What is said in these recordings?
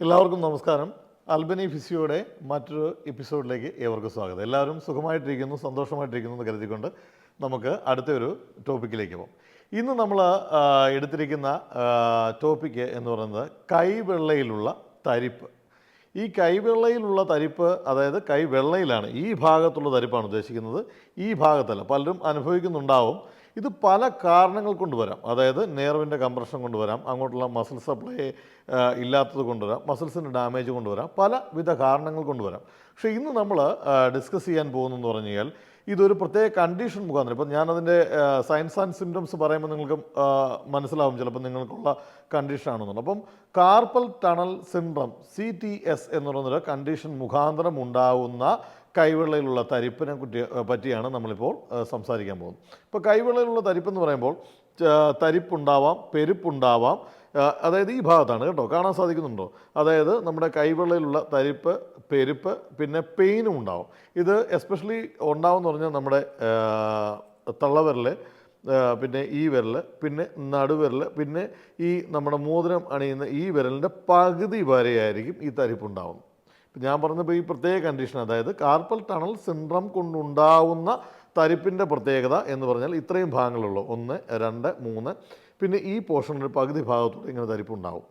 എല്ലാവർക്കും നമസ്കാരം. അൽബനി ഫിസിയോയുടെ മറ്റൊരു എപ്പിസോഡിലേക്ക് ഏവർക്കും സ്വാഗതം. എല്ലാവരും സുഖമായിട്ടിരിക്കുന്നു, സന്തോഷമായിട്ടിരിക്കുന്നു എന്ന് കരുതിക്കൊണ്ട് നമുക്ക് അടുത്തൊരു ടോപ്പിക്കിലേക്ക് പോകാം. ഇന്ന് നമ്മൾ എടുത്തിരിക്കുന്ന ടോപ്പിക്ക് എന്ന് പറയുന്നത് കൈവെള്ളയിലുള്ള തരിപ്പ്. ഈ കൈവെള്ളയിലുള്ള തരിപ്പ്, അതായത് കൈവെള്ളയിലാണ്, ഈ ഭാഗത്തുള്ള തരിപ്പാണ് ഉദ്ദേശിക്കുന്നത്, ഈ ഭാഗത്തല്ല. പലരും അനുഭവിക്കുന്നുണ്ടാവും. ഇത് പല കാരണങ്ങൾ കൊണ്ടുവരാം. അതായത് നെർവിൻ്റെ കംപ്രഷൻ കൊണ്ടുവരാം, അങ്ങോട്ടുള്ള മസിൽ സപ്ലൈ ഇല്ലാത്തത് കൊണ്ടുവരാം, മസിൽസിൻ്റെ ഡാമേജ് കൊണ്ടുവരാം, പലവിധ കാരണങ്ങൾ കൊണ്ടുവരാം. പക്ഷേ ഇന്ന് നമ്മൾ ഡിസ്കസ് ചെയ്യാൻ പോകുന്നതെന്ന് പറഞ്ഞു കഴിഞ്ഞാൽ ഇതൊരു പ്രത്യേക കണ്ടീഷൻ മുഖാന്തരം. ഇപ്പം ഞാനതിൻ്റെ സയൻസ് ആൻഡ് സിംറ്റംസ് പറയുമ്പോൾ നിങ്ങൾക്ക് മനസ്സിലാവും ചിലപ്പോൾ നിങ്ങൾക്കുള്ള കണ്ടീഷനാണെന്നുള്ളത്. അപ്പം കാർപ്പൽ ടണൽ സിൻഡ്രം CTS എന്ന് പറയുന്നൊരു കണ്ടീഷൻ മുഖാന്തരം ഉണ്ടാകുന്ന കൈവെള്ളയിലുള്ള തരിപ്പിനെ പറ്റിയാണ് നമ്മളിപ്പോൾ സംസാരിക്കാൻ പോകുന്നത്. ഇപ്പോൾ കൈവെള്ളയിലുള്ള തരിപ്പെന്ന് പറയുമ്പോൾ തരിപ്പുണ്ടാവാം, പെരുപ്പുണ്ടാവാം. അതായത് ഈ ഭാഗത്താണ് കേട്ടോ, കാണാൻ സാധിക്കുന്നുണ്ടോ? അതായത് നമ്മുടെ കൈവെള്ളയിലുള്ള തരിപ്പ്, പെരുപ്പ്, പിന്നെ പെയിനും ഉണ്ടാവും. ഇത് എസ്പെഷ്യലി ഉണ്ടാവുമെന്ന് പറഞ്ഞാൽ നമ്മുടെ തള്ളവിരൽ, പിന്നെ ഈ വിരൽ, പിന്നെ നടുവിരൽ, പിന്നെ ഈ നമ്മുടെ മോതിരം അണിയുന്ന ഈ വിരലിൻ്റെ പകുതി വരെയായിരിക്കും ഈ തരിപ്പുണ്ടാവുന്നത്. ഞാൻ പറഞ്ഞപ്പോൾ ഈ പ്രത്യേക കണ്ടീഷൻ, അതായത് കാർപ്പൽ ടണൽ സിൻഡ്രം കൊണ്ടുണ്ടാവുന്ന തരിപ്പിൻ്റെ പ്രത്യേകത എന്ന് പറഞ്ഞാൽ ഇത്രയും ഭാഗങ്ങളുള്ളൂ, 1, 2, 3, പിന്നെ ഈ പോർഷനിൽ പകുതി ഭാഗത്തൂടെ ഇങ്ങനെ തരിപ്പുണ്ടാവും.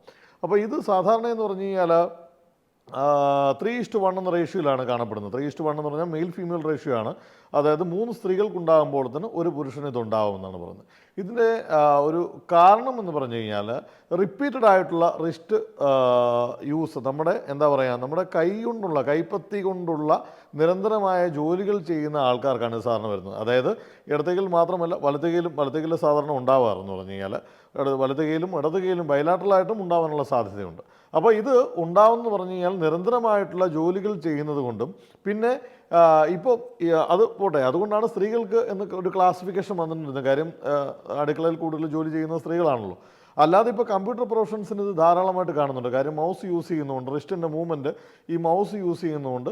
അപ്പോൾ ഇത് സാധാരണ എന്ന് പറഞ്ഞു കഴിഞ്ഞാൽ 3:1 എന്ന റേഷ്യോയിലാണ് കാണപ്പെടുന്നത്. 3:1 എന്ന് പറഞ്ഞാൽ മെയിൽ ഫീമെയിൽ റേഷ്യോ ആണ്. അതായത് 3 സ്ത്രീകൾക്കുണ്ടാകുമ്പോൾ തന്നെ ഒരു പുരുഷന് ഇതുണ്ടാവുമെന്നാണ് പറയുന്നത്. ഇതിൻ്റെ ഒരു കാരണം എന്ന് പറഞ്ഞു കഴിഞ്ഞാൽ റിപ്പീറ്റഡ് ആയിട്ടുള്ള റിസ്റ്റ് യൂസ്, നമ്മുടെ എന്താ പറയുക, നമ്മുടെ കൈ കൊണ്ടുള്ള, കൈപ്പത്തി കൊണ്ടുള്ള നിരന്തരമായ ജോലികൾ ചെയ്യുന്ന ആൾക്കാർക്കാണ് ഇത് സാധാരണ വരുന്നത്. അതായത് ഇടത്തേക്കിൽ മാത്രമല്ല, വലത്തേക്കിൽ സാധാരണ ഉണ്ടാവാറെന്ന് പറഞ്ഞു കഴിഞ്ഞാൽ വലത്തേക്കിലും ഇടത്തേക്കിലും ബൈലാറ്ററലായിട്ടും ഉണ്ടാവാനുള്ള സാധ്യതയുണ്ട്. അപ്പോൾ ഇത് ഉണ്ടാവുമെന്ന് പറഞ്ഞു കഴിഞ്ഞാൽ നിരന്തരമായിട്ടുള്ള ജോലികൾ ചെയ്യുന്നത് കൊണ്ടും, പിന്നെ ഇപ്പോൾ അത് പോട്ടെ, അതുകൊണ്ടാണ് സ്ത്രീകൾക്ക് എന്ന് ഒരു ക്ലാസിഫിക്കേഷൻ വന്നിട്ടുണ്ട്. കാര്യം അടുക്കളയിൽ കൂടുതൽ ജോലി ചെയ്യുന്ന സ്ത്രീകളാണല്ലോ. അല്ലാതെ ഇപ്പോൾ കമ്പ്യൂട്ടർ പ്രൊഫഷൻസിന് ഇത് ധാരാളമായിട്ട് കാണുന്നുണ്ട്. കാര്യം മൗസ് യൂസ് ചെയ്യുന്നതുകൊണ്ട്, റിസ്റ്റിൻ്റെ മൂവ്മെൻറ്റ് ഈ മൗസ് യൂസ് ചെയ്യുന്നതുകൊണ്ട്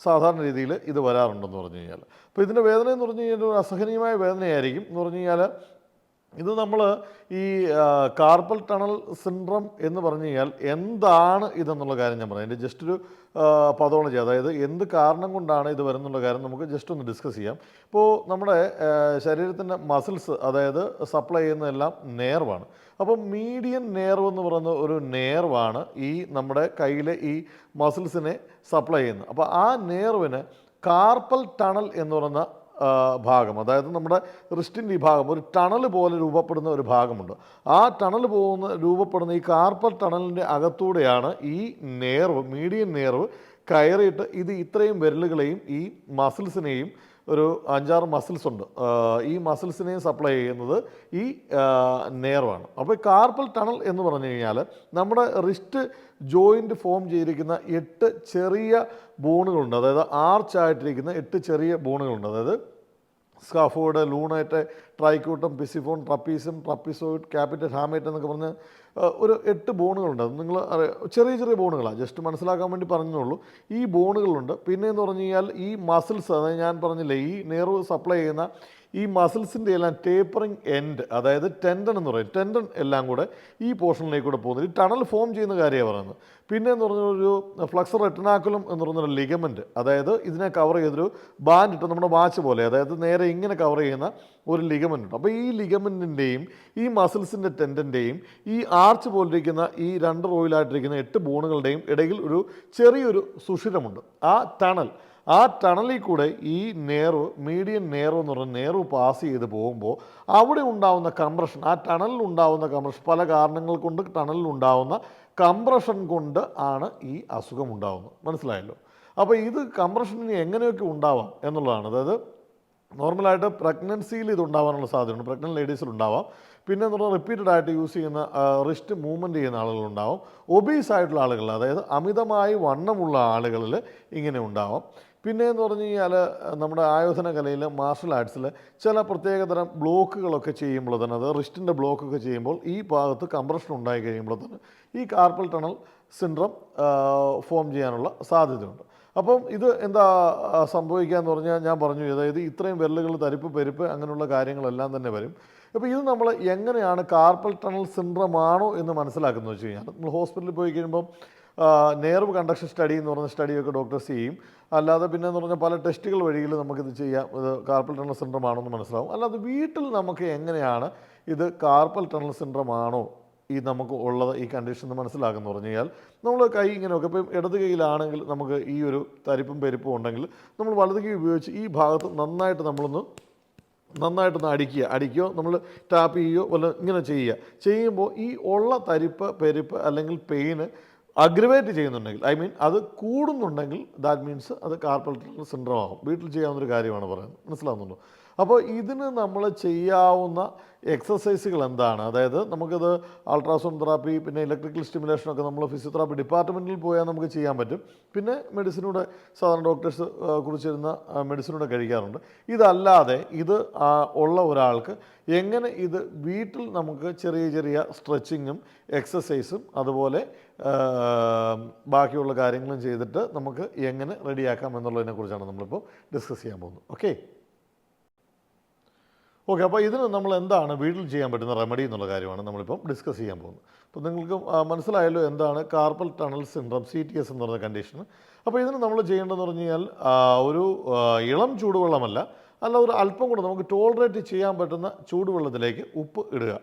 സാധാരണ രീതിയിൽ ഇത് വരാറുണ്ടെന്ന് പറഞ്ഞു കഴിഞ്ഞാൽ. അപ്പോൾ ഇതിൻ്റെ വേദന എന്ന് പറഞ്ഞു കഴിഞ്ഞാൽ ഒരു അസഹനീയമായ വേദനയായിരിക്കും. എന്ന് പറഞ്ഞു കഴിഞ്ഞാൽ ഇത് നമ്മൾ ഈ കാർപ്പൽ ടണൽ സിൻഡ്രം എന്ന് പറഞ്ഞു കഴിഞ്ഞാൽ എന്താണ് ഇതെന്നുള്ള കാര്യം ഞാൻ പറയാം. അതിൻ്റെ ജസ്റ്റ് ഒരു പതോളജി, അതായത് എന്ത് കാരണം കൊണ്ടാണ് ഇത് വരുന്നുള്ള കാര്യം നമുക്ക് ജസ്റ്റ് ഒന്ന് ഡിസ്കസ് ചെയ്യാം. ഇപ്പോൾ നമ്മുടെ ശരീരത്തിൻ്റെ മസിൽസ്, അതായത് സപ്ലൈ ചെയ്യുന്നതെല്ലാം നേർവാണ്. അപ്പം മീഡിയൻ നേർവ് എന്ന് പറയുന്ന ഒരു നേർവാണ് ഈ നമ്മുടെ കയ്യിലെ ഈ മസിൽസിനെ സപ്ലൈ ചെയ്യുന്നത്. അപ്പോൾ ആ നേർവിന് കാർപ്പൽ ടണൽ എന്ന് പറയുന്ന ഭാഗം, അതായത് നമ്മുടെ റിസ്റ്റിൻ്റെ ഈ ഭാഗം ഒരു ടണൽ പോലെ രൂപപ്പെടുന്ന ഒരു ഭാഗമുണ്ട്. ആ ടണൽ രൂപപ്പെടുന്ന ഈ കാർപ്പൽ ടണലിൻ്റെ അകത്തൂടെയാണ് ഈ നേർവ്, മീഡിയൻ നേർവ് കയറിയിട്ട് ഇത് ഇത്രയും വിരലുകളെയും ഈ മസിൽസിനെയും, ഒരു 5-6 മസിൽസ് ഉണ്ട്, ഈ മസിൽസിനെയും സപ്ലൈ ചെയ്യുന്നത് ഈ നേർവാണ്. അപ്പോൾ കാർപ്പൽ ടണൽ എന്ന് പറഞ്ഞു കഴിഞ്ഞാൽ നമ്മുടെ റിസ്റ്റ് ജോയിൻറ്റ് ഫോം ചെയ്തിരിക്കുന്ന 8 ചെറിയ ബോണുകളുണ്ട്. അതായത് ആർച്ചായിട്ടിരിക്കുന്ന 8 ചെറിയ ബോണുകളുണ്ട്. അതായത് സ്കാഫോയിഡ്, ലൂണേറ്റ്, ട്രൈക്യൂട്ടം, പിസിഫോൺ, ട്രപ്പീസം, ട്രപ്പിസോയിഡ്, ക്യാപിറ്റൽ, ഹാമേറ്റ് എന്നൊക്കെ പറഞ്ഞ് ഒരു 8 ബോണുകളുണ്ട്. അത് നിങ്ങൾ ചെറിയ ചെറിയ ബോണുകളാണ്, ജസ്റ്റ് മനസ്സിലാക്കാൻ വേണ്ടി പറഞ്ഞുള്ളൂ. ഈ ബോണുകളുണ്ട്. പിന്നെ എന്ന് പറഞ്ഞു കഴിഞ്ഞാൽ ഈ മസിൽസ്, അതായത് ഞാൻ പറഞ്ഞില്ലേ, ഈ നെർവ് സപ്ലൈ ചെയ്യുന്ന ഈ മസിൽസിൻ്റെ എല്ലാം ടേപ്പറിങ് എൻഡ്, അതായത് ടെൻഡൻ എന്ന് പറയും, ടെൻഡൻ എല്ലാം കൂടെ ഈ പോർഷനിലേക്ക് കൂടെ പോകുന്നത്. ഈ ടണൽ ഫോം ചെയ്യുന്ന കാര്യമാണ് പറയുന്നത്. പിന്നെ എന്ന് പറഞ്ഞൊരു ഫ്ലക്സർ റെറ്റിനാക്കുലം എന്ന് പറയുന്നൊരു ലിഗമെൻറ്റ്, അതായത് ഇതിനെ കവർ ചെയ്തൊരു ബാൻഡ് ഇട്ട് നമ്മുടെ വാച്ച് പോലെ, അതായത് നേരെ ഇങ്ങനെ കവർ ചെയ്യുന്ന ഒരു ലിഗമെൻ്റ് ഉണ്ട്. അപ്പോൾ ഈ ലിഗമെൻറ്റിൻ്റെയും ഈ മസിൽസിൻ്റെ ടെൻഡൻ്റെയും ഈ ആർച്ച് പോലിരിക്കുന്ന ഈ 2 റോയിലായിട്ടിരിക്കുന്ന 8 ബോണുകളുടെയും ഇടയിൽ ഒരു ചെറിയൊരു സുഷിരമുണ്ട്. ആ ടണലിൽ കൂടെ ഈ നേർവ്, മീഡിയൻ നേർവ് എന്ന് പറയുന്ന നേർവ് പാസ് ചെയ്ത് പോകുമ്പോൾ അവിടെ ഉണ്ടാകുന്ന കംപ്രഷൻ, ആ ടണലിൽ ഉണ്ടാകുന്ന കംപ്രഷൻ, പല കാരണങ്ങൾ കൊണ്ട് ടണലിൽ ഉണ്ടാകുന്ന കംപ്രഷൻ കൊണ്ട് ആണ് ഈ അസുഖം ഉണ്ടാകുന്നത്. മനസ്സിലായല്ലോ? അപ്പോൾ ഇത് കംപ്രഷന് എങ്ങനെയൊക്കെ ഉണ്ടാവാം എന്നുള്ളതാണ്. അതായത് നോർമലായിട്ട് പ്രഗ്നൻസിയിൽ ഇത് ഉണ്ടാകാനുള്ള സാധ്യതയുണ്ട്, പ്രഗ്നൻറ്റ് ലേഡീസിൽ ഉണ്ടാവാം. പിന്നെ എന്ന് പറഞ്ഞാൽ റിപ്പീറ്റഡ് ആയിട്ട് യൂസ് ചെയ്യുന്ന റിസ്റ്റ് മൂവ്മെൻറ്റ് ചെയ്യുന്ന ആളുകളുണ്ടാവും. ഒബീസ് ആയിട്ടുള്ള ആളുകൾ, അതായത് അമിതമായി വണ്ണമുള്ള ആളുകളിൽ ഇങ്ങനെ ഉണ്ടാവാം. പിന്നെ എന്ന് പറഞ്ഞു കഴിഞ്ഞാൽ നമ്മുടെ ആയോധന കലയിൽ, മാർഷൽ ആർട്സിൽ ചില പ്രത്യേകതരം ബ്ലോക്കുകളൊക്കെ ചെയ്യുമ്പോൾ തന്നെ, അത് റിസ്റ്റിൻ്റെ ബ്ലോക്കൊക്കെ ചെയ്യുമ്പോൾ ഈ ഭാഗത്ത് കംപ്രഷൻ ഉണ്ടായി കഴിയുമ്പോൾ തന്നെ ഈ കാർപ്പൽ ടണൽ സിൻഡ്രം ഫോം ചെയ്യാനുള്ള സാധ്യതയുണ്ട്. അപ്പം ഇത് എന്താ സംഭവിക്കുക എന്ന് പറഞ്ഞാൽ ഞാൻ പറഞ്ഞു, അതായത് ഇത്രയും വിരലുകൾ, തരിപ്പ്, പെരുപ്പ്, അങ്ങനെയുള്ള കാര്യങ്ങളെല്ലാം തന്നെ വരും. അപ്പോൾ ഇത് നമ്മൾ എങ്ങനെയാണ് കാർപ്പൽ ടണൽ സിൻഡ്രം ആണോ എന്ന് മനസ്സിലാക്കുന്നത് വെച്ച് കഴിഞ്ഞാൽ, നമ്മൾ ഹോസ്പിറ്റലിൽ പോയി കഴിയുമ്പം നെർവ് കണ്ടക്ഷൻ സ്റ്റഡി എന്ന് പറഞ്ഞ സ്റ്റഡിയൊക്കെ ഡോക്ടേഴ്സ് ചെയ്യും. അല്ലാതെ പിന്നെ എന്ന് പറഞ്ഞാൽ പല ടെസ്റ്റുകൾ വഴിയിൽ നമുക്കിത് ചെയ്യാം. ഇത് കാർപ്പൽ ടണൽ സിൻഡ്രോം ആണോ എന്ന് മനസ്സിലാവും. അല്ലാതെ വീട്ടിൽ നമുക്ക് എങ്ങനെയാണ് ഇത് കാർപ്പൽ ടണൽ സിൻഡ്രോം ആണോ ഈ നമുക്ക് ഉള്ളത് ഈ കണ്ടീഷൻ എന്ന് മനസ്സിലാക്കുന്നു പറഞ്ഞു കഴിഞ്ഞാൽ, നമ്മൾ കൈ ഇങ്ങനെ ഒക്കെ ഇപ്പം ഇടത് കൈയിലാണെങ്കിൽ നമുക്ക് ഈ ഒരു തരിപ്പും പെരുപ്പും ഉണ്ടെങ്കിൽ നമ്മൾ വലത് കൈ ഉപയോഗിച്ച് ഈ ഭാഗത്ത് നന്നായിട്ടൊന്ന് അടിക്കുകയോ നമ്മൾ ടാപ്പ് ചെയ്യുകയോ വല്ല ഇങ്ങനെ ചെയ്യുമ്പോൾ ഈ ഉള്ള തരിപ്പ് പെരുപ്പ് അല്ലെങ്കിൽ പെയിന് അഗ്രവേറ്റ് ചെയ്യുന്നുണ്ടെങ്കിൽ, ഐ മീൻ അത് കൂടുന്നുണ്ടെങ്കിൽ, ദാറ്റ് മീൻസ് അത് കാർപ്പൽ ടണൽ സിൻഡ്രോം ആകും. വീട്ടിൽ ചെയ്യാവുന്നൊരു കാര്യമാണ് പറയുന്നത്. മനസ്സിലാവുന്നുണ്ടോ? അപ്പോൾ ഇതിന് നമ്മൾ ചെയ്യാവുന്ന എക്സസൈസുകൾ എന്താണ്? അതായത് നമുക്കിത് അൾട്രാസൗണ്ട് തെറാപ്പി, പിന്നെ ഇലക്ട്രിക്കൽ സ്റ്റിമുലേഷനൊക്കെ നമ്മൾ ഫിസിയോതെറാപ്പി ഡിപ്പാർട്ട്മെൻറ്റിൽ പോയാൽ നമുക്ക് ചെയ്യാൻ പറ്റും. പിന്നെ മെഡിസിനൂടെ സാധാരണ ഡോക്ടേഴ്സ് കുറിച്ചിരുന്ന മെഡിസിനൂടെ കഴിക്കാറുണ്ട്. ഇതല്ലാതെ ഇത് ഉള്ള ഒരാൾക്ക് എങ്ങനെ ഇത് വീട്ടിൽ നമുക്ക് ചെറിയ ചെറിയ സ്ട്രെച്ചിങ്ങും എക്സസൈസും അതുപോലെ ബാക്കിയുള്ള കാര്യങ്ങളും ചെയ്തിട്ട് നമുക്ക് എങ്ങനെ റെഡിയാക്കാം എന്നുള്ളതിനെക്കുറിച്ചാണ് നമ്മളിപ്പോൾ ഡിസ്കസ് ചെയ്യാൻ പോകുന്നത്. ഓക്കെ, അപ്പോൾ ഇതിന് നമ്മൾ എന്താണ് വീട്ടിൽ ചെയ്യാൻ പറ്റുന്ന റെമഡി എന്നുള്ള കാര്യമാണ് നമ്മളിപ്പം ഡിസ്കസ് ചെയ്യാൻ പോകുന്നത്. അപ്പോൾ നിങ്ങൾക്ക് മനസ്സിലായല്ലോ എന്താണ് കാർപ്പൽ ടണൽ സിൻഡ്രോം, CTS എന്ന് പറയുന്ന കണ്ടീഷൻ. അപ്പോൾ ഇതിന് നമ്മൾ ചെയ്യേണ്ടതെന്ന് പറഞ്ഞു കഴിഞ്ഞാൽ ഒരു ഇളം ചൂടുവെള്ളമല്ല, അല്ല ഒരു അല്പം കൂടെ നമുക്ക് ടോളറേറ്റ് ചെയ്യാൻ പറ്റുന്ന ചൂടുവെള്ളത്തിലേക്ക് ഉപ്പ് ഇടുക.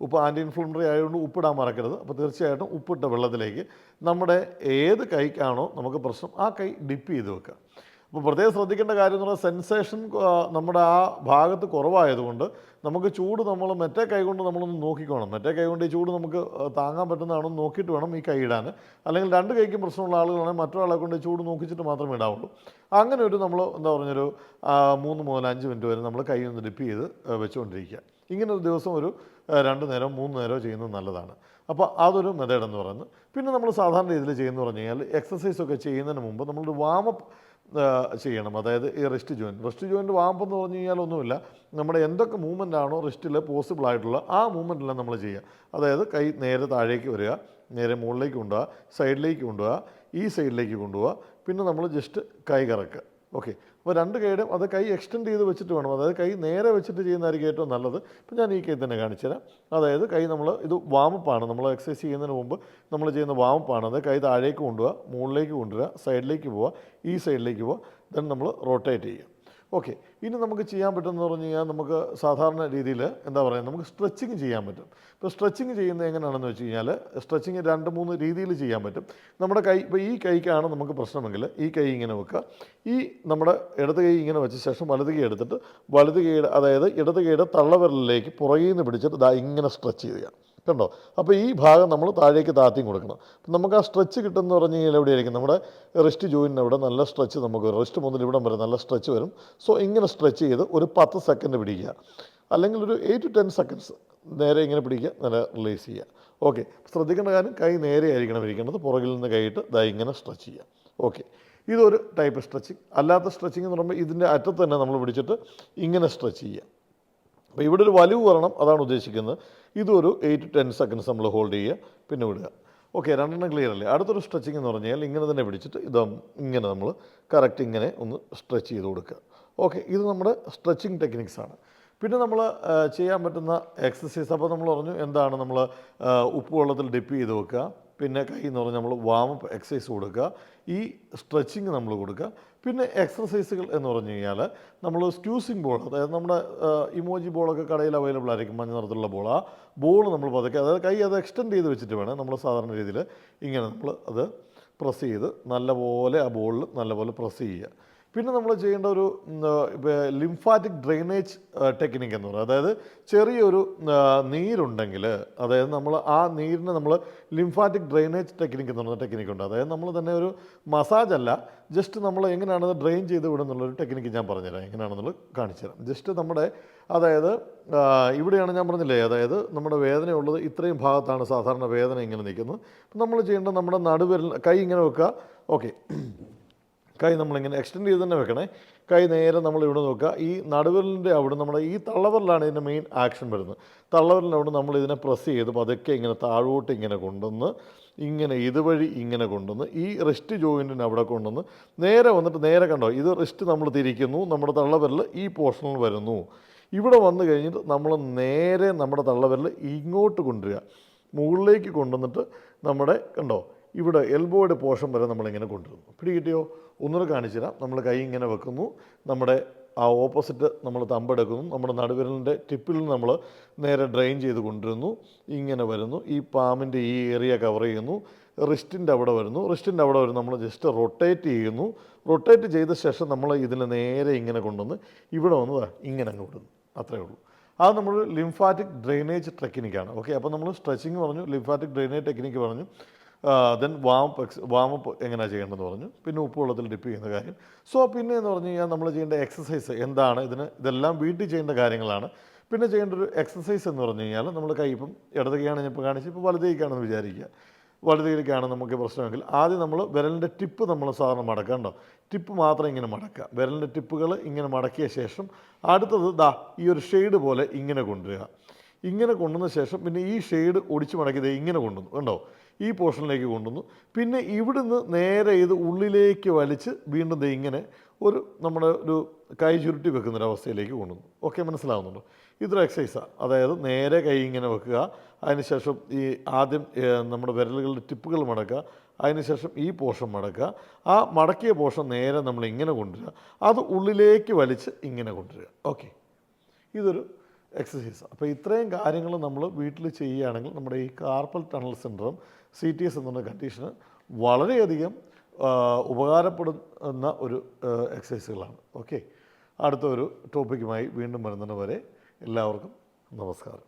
ഉപ്പ് ആൻറ്റി ഇൻഫ്ലമേറ്ററി ആയതുകൊണ്ട് ഉപ്പിടാൻ മറക്കരുത്. അപ്പോൾ തീർച്ചയായിട്ടും ഉപ്പിട്ട വെള്ളത്തിലേക്ക് നമ്മുടെ ഏത് കൈക്കാണോ നമുക്ക് പ്രശ്നം ആ കൈ ഡിപ്പ് ചെയ്ത് വെക്കുക. അപ്പോൾ പ്രത്യേകം ശ്രദ്ധിക്കേണ്ട കാര്യം എന്ന് പറഞ്ഞാൽ സെൻസേഷൻ നമ്മുടെ ആ ഭാഗത്ത് കുറവായതുകൊണ്ട് നമുക്ക് ചൂട് നമ്മൾ മറ്റേ കൈ കൊണ്ട് നമ്മളൊന്ന് നോക്കിക്കോണം. മറ്റേ കൈ കൊണ്ട് ഈ ചൂട് നമുക്ക് താങ്ങാൻ പറ്റുന്നതാണെന്ന് നോക്കിയിട്ട് വേണം ഈ കൈ ഇടാൻ. അല്ലെങ്കിൽ രണ്ട് കൈക്കും പ്രശ്നമുള്ള ആളുകളാണെങ്കിൽ മറ്റൊരാളെ കൊണ്ട് ചൂട് നോക്കിച്ചിട്ട് മാത്രമേ ഇടാവുള്ളൂ. അങ്ങനെ ഒരു നമ്മൾ എന്താ പറഞ്ഞൊരു 3 മുതൽ 5 മിനിറ്റ് വരെ നമ്മൾ കൈ ഒന്ന് ഡിപ്പ് ചെയ്ത് വെച്ചുകൊണ്ടിരിക്കുക. ഇങ്ങനെ ഒരു ദിവസം ഒരു 2 നേരം 3 നേരം ചെയ്യുന്നത് നല്ലതാണ്. അപ്പോൾ അതൊരു മെത്തേഡ് എന്ന് പറയുന്നത്. പിന്നെ നമ്മൾ സാധാരണ രീതിയിൽ ചെയ്യുന്നത് പറഞ്ഞു കഴിഞ്ഞാൽ എക്സസൈസൊക്കെ ചെയ്യുന്നതിന് മുമ്പ് നമ്മളൊരു വാമപ്പ് ചെയ്യണം. അതായത് ഈ റിസ്റ്റ് ജോയിൻറ്റ് വാമപ്പ് എന്ന് പറഞ്ഞു കഴിഞ്ഞാൽ ഒന്നുമില്ല, നമ്മുടെ എന്തൊക്കെ മൂവ്മെൻ്റ് ആണോ റിസ്റ്റിൽ പോസിബിൾ ആയിട്ടുള്ള ആ മൂവ്മെൻറ്റെല്ലാം നമ്മൾ ചെയ്യുക. അതായത് കൈ നേരെ താഴേക്ക് വരിക, നേരെ മുകളിലേക്ക് കൊണ്ടുപോവുക, സൈഡിലേക്ക് കൊണ്ടുപോവുക, ഈ സൈഡിലേക്ക് കൊണ്ടുപോവുക, പിന്നെ നമ്മൾ ജസ്റ്റ് കൈ കറക്കുക. ഓക്കെ, അപ്പോൾ രണ്ട് കൈയുടെ അത് കൈ എക്സ്റ്റെൻഡ് ചെയ്ത് വെച്ചിട്ട് വേണം, അതായത് കൈ നേരെ വെച്ചിട്ട് ചെയ്യുന്നതായിരിക്കും ഏറ്റവും നല്ലത്. ഇപ്പോൾ ഞാൻ ഈ കൈ തന്നെ കാണിച്ചു തരാം. അതായത് കൈ നമ്മൾ ഇത് വാമപ്പാണ്, നമ്മൾ എക്സസൈസ് ചെയ്യുന്നതിന് മുമ്പ് നമ്മൾ ചെയ്യുന്ന വാമപ്പാണ്. അത് കൈ താഴേക്ക് കൊണ്ടുപോവുക, മുകളിലേക്ക് കൊണ്ടുവരിക, സൈഡിലേക്ക് പോവുക, ഈ സൈഡിലേക്ക് പോവുക, ദെൻ നമ്മൾ റൊട്ടേറ്റ് ചെയ്യുക. ഓക്കെ, ഇനി നമുക്ക് ചെയ്യാൻ പറ്റുമെന്ന് പറഞ്ഞു കഴിഞ്ഞാൽ നമുക്ക് സാധാരണ രീതിയിൽ എന്താ പറയുക, നമുക്ക് സ്ട്രെച്ചിങ് ചെയ്യാൻ പറ്റും. ഇപ്പോൾ സ്ട്രെച്ചിങ് ചെയ്യുന്നത് എങ്ങനെയാണെന്ന് വെച്ച് കഴിഞ്ഞാൽ സ്ട്രെച്ചിങ് 2-3 രീതിയിൽ ചെയ്യാൻ പറ്റും. നമ്മുടെ കൈ ഇപ്പോൾ ഈ കൈക്കാണ് നമുക്ക് പ്രശ്നമെങ്കിൽ ഈ കൈ ഇങ്ങനെ വെക്കുക, ഈ നമ്മുടെ ഇടത് കൈ ഇങ്ങനെ വെച്ച ശേഷം വലത് കൈ എടുത്തിട്ട് വലത് കൈയുടെ അതായത് ഇടത് കൈയുടെ തള്ളവിരലിലേക്ക് പുറകിൽ നിന്ന് പിടിച്ചിട്ട് ഇതാ ഇങ്ങനെ സ്ട്രെച്ച് ചെയ്യുക. കണ്ടോ? അപ്പോൾ ഈ ഭാഗം നമ്മൾ താഴേക്ക് താത്തിയും കൊടുക്കണം. അപ്പം നമുക്ക് ആ സ്ട്രെച്ച് കിട്ടുമെന്ന് പറഞ്ഞു കഴിഞ്ഞാൽ എവിടെയായിരിക്കും, നമ്മുടെ റിസ്റ്റ് ജോയിൻറ്റിന് അവിടെ നല്ല സ്ട്രെച്ച് നമുക്ക് വരും. റിസ്റ്റ് മുതൽ ഇവിടം വരെ നല്ല സ്ട്രെച്ച് വരും. സോ ഇങ്ങനെ സ്ട്രെച്ച് ചെയ്ത് ഒരു 10 സെക്കൻഡ് പിടിക്കുക, അല്ലെങ്കിൽ ഒരു 8 to 10 സെക്കൻഡ്സ് നേരെ ഇങ്ങനെ പിടിക്കുക, നേരെ റിലീസ് ചെയ്യുക. ഓക്കെ, ശ്രദ്ധിക്കേണ്ട കാര്യം കൈ നേരെ ആയിരിക്കണം ഇരിക്കേണ്ടത്, പുറകിൽ നിന്ന് കൈയിട്ട് ദാ ഇങ്ങനെ സ്ട്രെച്ച് ചെയ്യുക. ഓക്കെ, ഇതൊരു ടൈപ്പ് സ്ട്രെച്ചിങ്. അല്ലാത്ത സ്ട്രെച്ചിങ് എന്ന് പറയുമ്പോൾ ഇതിൻ്റെ അറ്റത്ത് തന്നെ നമ്മൾ പിടിച്ചിട്ട് ഇങ്ങനെ സ്ട്രെച്ച് ചെയ്യുക. അപ്പോൾ ഇവിടെ ഒരു വലിവ് വരണം, അതാണ് ഉദ്ദേശിക്കുന്നത്. ഇതൊരു 8 to 10 സെക്കൻഡ്സ് നമ്മൾ ഹോൾഡ് ചെയ്യുക, പിന്നെ വിടുക. ഓക്കെ, രണ്ടെണ്ണം ക്ലിയർ അല്ലേ? അടുത്തൊരു സ്ട്രെച്ചിങ് എന്ന് പറഞ്ഞു കഴിഞ്ഞാൽ ഇങ്ങനെ തന്നെ പിടിച്ചിട്ട് ഇങ്ങനെ നമ്മൾ കറക്റ്റ് ഇങ്ങനെ ഒന്ന് സ്ട്രെച്ച് ചെയ്ത് കൊടുക്കുക. ഓക്കെ, ഇത് നമ്മുടെ സ്ട്രെച്ചിങ് ടെക്നിക്സാണ്. പിന്നെ നമ്മൾ ചെയ്യാൻ പറ്റുന്ന എക്സസൈസ്, അപ്പോൾ നമ്മൾ പറഞ്ഞു എന്താണ്, നമ്മൾ ഉപ്പ് വെള്ളത്തിൽ ഡിപ്പ് ചെയ്ത് വെക്കുക, പിന്നെ കൈ എന്ന് പറഞ്ഞാൽ നമ്മൾ വാമപ്പ് എക്സസൈസ് കൊടുക്കുക, ഈ സ്ട്രെച്ചിങ് നമ്മൾ കൊടുക്കുക. പിന്നെ എക്സസൈസുകൾ എന്ന് പറഞ്ഞു കഴിഞ്ഞാൽ നമ്മൾ സ്ക്യൂസിങ് ബോൾ, അതായത് നമ്മുടെ ഇമോജി ബോളൊക്കെ കടയിൽ അവൈലബിൾ ആയിരിക്കും, മഞ്ഞ നിറത്തിലുള്ള ബോൾ. ആ ബോൾ നമ്മൾ പതുക്കെ, അതായത് കൈ അത് എക്സ്റ്റെൻഡ് ചെയ്ത് വെച്ചിട്ട് വേണം നമ്മൾ സാധാരണ രീതിയിൽ ഇങ്ങനെ നമ്മൾ അത് പ്രസ് ചെയ്ത് നല്ലപോലെ ആ ബോളിൽ നല്ലപോലെ പ്രസ് ചെയ്യുക. പിന്നെ നമ്മൾ ചെയ്യേണ്ട ഒരു ലിംഫാറ്റിക് ഡ്രെയിനേജ് ടെക്നിക്ക് എന്ന് പറയുന്നത്, അതായത് ചെറിയൊരു നീരുണ്ടെങ്കിൽ, അതായത് നമ്മൾ ആ നീരിനെ നമ്മൾ ലിംഫാറ്റിക് ഡ്രെയിനേജ് ടെക്നിക്ക് എന്ന് പറയുന്ന ടെക്നിക്കുണ്ട്. അതായത് നമ്മൾ തന്നെ ഒരു മസാജ് അല്ല, ജസ്റ്റ് നമ്മൾ എങ്ങനെയാണത് ഡ്രെയിൻ ചെയ്ത് വിടുന്നുള്ളൊരു ടെക്നിക്ക് ഞാൻ പറഞ്ഞുതരാം, എങ്ങനെയാണെന്നുള്ളത് കാണിച്ചു തരാം. ജസ്റ്റ് നമ്മുടെ അതായത് ഇവിടെയാണ് ഞാൻ പറഞ്ഞില്ലേ, അതായത് നമ്മുടെ വേദനയുള്ളത് ഇത്രയും ഭാഗത്താണ് സാധാരണ വേദന ഇങ്ങനെ നിൽക്കുന്നത്. നമ്മൾ ചെയ്യേണ്ടത് നമ്മുടെ നടുവിരൽ കൈ ഇങ്ങനെ വെക്കുക. ഓക്കെ, കൈ നമ്മളിങ്ങനെ എക്സ്റ്റെൻഡ് ചെയ്ത് തന്നെ വെക്കണേ. കൈ നേരെ നമ്മൾ ഇവിടെ നോക്കുക, ഈ നടുവിരലിൻ്റെ അവിടെ നമ്മുടെ ഈ തള്ളവിരലാണ് ഇതിൻ്റെ മെയിൻ ആക്ഷൻ വരുന്നത്. തള്ളവിരലിൻ്റെ അവിടെ നമ്മൾ ഇതിനെ പ്രസ് ചെയ്ത് പതുക്കെ ഇങ്ങനെ താഴോട്ട് ഇങ്ങനെ കൊണ്ടുവന്ന് ഇങ്ങനെ ഇതുവഴി ഇങ്ങനെ കൊണ്ടുവന്ന് ഈ റിസ്റ്റ് ജോയിൻറ്റിന് അവിടെ കൊണ്ടുവന്ന് നേരെ വന്നിട്ട് നേരെ കണ്ടോ, ഇത് റിസ്റ്റ് നമ്മൾ തിരിക്കുന്നു, നമ്മുടെ തള്ളവിരൽ ഈ പോർഷനിൽ വരുന്നു. ഇവിടെ വന്നു കഴിഞ്ഞിട്ട് നമ്മൾ നേരെ നമ്മുടെ തള്ളവിരൽ ഇങ്ങോട്ട് കൊണ്ടുവരിക, മുകളിലേക്ക് കൊണ്ടുവന്നിട്ട് നമ്മുടെ കണ്ടോ ഇവിടെ എൽബോയുടെ പോർഷൻ വരെ നമ്മളിങ്ങനെ കൊണ്ടുവരുന്നു. പിടികിട്ടിയോ? ഒന്നുകൂടെ കാണിച്ചു തരാം. നമ്മൾ കൈ ഇങ്ങനെ വെക്കുന്നു, നമ്മുടെ ആ ഓപ്പോസിറ്റ് നമ്മൾ തമ്പെടുക്കുന്നു, നമ്മുടെ നടുവിരലിൻ്റെ ടിപ്പിൽ നിന്ന് നമ്മൾ നേരെ ഡ്രെയിൻ ചെയ്ത് കൊണ്ടുവരുന്നു, ഇങ്ങനെ വരുന്നു, ഈ പാമിൻ്റെ ഈ ഏരിയ കവർ ചെയ്യുന്നു, റിസ്റ്റിൻ്റെ അവിടെ വരുന്നു, റിസ്റ്റിൻ്റെ അവിടെ വരുന്നു, നമ്മൾ ജസ്റ്റ് റൊട്ടേറ്റ് ചെയ്യുന്നു. റൊട്ടേറ്റ് ചെയ്ത ശേഷം നമ്മൾ ഇതിൽ നേരെ ഇങ്ങനെ കൊണ്ടുവന്ന് ഇവിടെ വന്നതാ ഇങ്ങനെ അങ്ങ് വിടുന്നു. അത്രയേ ഉള്ളൂ. അത് നമ്മൾ ലിംഫാറ്റിക് ഡ്രെയിനേജ് ടെക്നിക്കാണ്. ഓക്കെ, അപ്പോൾ നമ്മൾ സ്ട്രെച്ചിങ് പറഞ്ഞു, ലിംഫാറ്റിക് ഡ്രെയിനേജ് ടെക്നിക്ക് പറഞ്ഞു, ദെൻ വാമപ്പ് എങ്ങനെയാണ് ചെയ്യേണ്ടതെന്ന് പറഞ്ഞു, പിന്നെ ഉപ്പുവെള്ളത്തിൽ ഡിപ്പ് ചെയ്യുന്ന കാര്യം. സോ പിന്നെ എന്ന് പറഞ്ഞു കഴിഞ്ഞാൽ നമ്മൾ ചെയ്യേണ്ട എക്സസൈസ് എന്താണ്, ഇതെല്ലാം വീട്ടിൽ ചെയ്യേണ്ട കാര്യങ്ങളാണ്. പിന്നെ ചെയ്യേണ്ട ഒരു എക്സസൈസ് എന്ന് പറഞ്ഞു കഴിഞ്ഞാൽ നമ്മൾ കൈ ഇപ്പം ഇടതുകയാണ് ഞാൻ ഇപ്പോൾ കാണിച്ച്, ഇപ്പോൾ വലതുകൈക്കാണെന്ന് വിചാരിക്കുക. വലതുകൈക്കാണ് നമുക്ക് പ്രശ്നമെങ്കിൽ ആദ്യം നമ്മൾ വിരലിൻ്റെ ടിപ്പ് നമ്മൾ സാധാരണ മടക്കണ്ടോ, ടിപ്പ് മാത്രം ഇങ്ങനെ മടക്കുക. വിരലിൻ്റെ ടിപ്പുകൾ ഇങ്ങനെ മടക്കിയ ശേഷം അടുത്തത് ഈ ഒരു ഷെയ്ഡ് പോലെ ഇങ്ങനെ കൊണ്ടുവരിക. ഇങ്ങനെ കൊണ്ടുവന്ന ശേഷം പിന്നെ ഈ ഷെയ്ഡ് ഒടിച്ച് മടക്കിയത് ഇങ്ങനെ കൊണ്ടുവന്നു, കണ്ടോ, ഈ പോർഷനിലേക്ക് കൊണ്ടുവന്നു. പിന്നെ ഇവിടുന്ന് നേരെ ഇത് ഉള്ളിലേക്ക് വലിച്ച് വീണ്ടും ഇങ്ങനെ നമ്മുടെ ഒരു കൈ ചുരുട്ടി വെക്കുന്നൊരവസ്ഥയിലേക്ക് കൊണ്ടുവന്നു. ഓക്കെ, മനസ്സിലാവുന്നുണ്ടോ? ഇതൊരു എക്സസൈസാണ്. അതായത് നേരെ കൈ ഇങ്ങനെ വെക്കുക, അതിനുശേഷം ഈ ആദ്യം നമ്മുടെ വിരലുകളുടെ ടിപ്പുകൾ മടക്കുക, അതിനുശേഷം ഈ പോർഷൻ മടക്കുക, ആ മടക്കിയ പോർഷൻ നേരെ നമ്മൾ ഇങ്ങനെ കൊണ്ടുവരിക, അത് ഉള്ളിലേക്ക് വലിച്ച് ഇങ്ങനെ കൊണ്ടുവരിക. ഓക്കെ, ഇതൊരു എക്സസൈസാണ്. അപ്പോൾ ഇത്രയും കാര്യങ്ങൾ നമ്മൾ വീട്ടിൽ ചെയ്യുകയാണെങ്കിൽ നമ്മുടെ ഈ കാർപ്പൽ ടണൽ സിൻഡ്രോം CTS എന്നുള്ള കണ്ടീഷന് വളരെയധികം ഉപകാരപ്പെടുന്ന ഒരു എക്സസൈസുകളാണ്. ഓക്കെ, അടുത്ത ഒരു ടോപ്പിക്കുമായി വീണ്ടും വരുന്നതിന് വരെ എല്ലാവർക്കും നമസ്കാരം.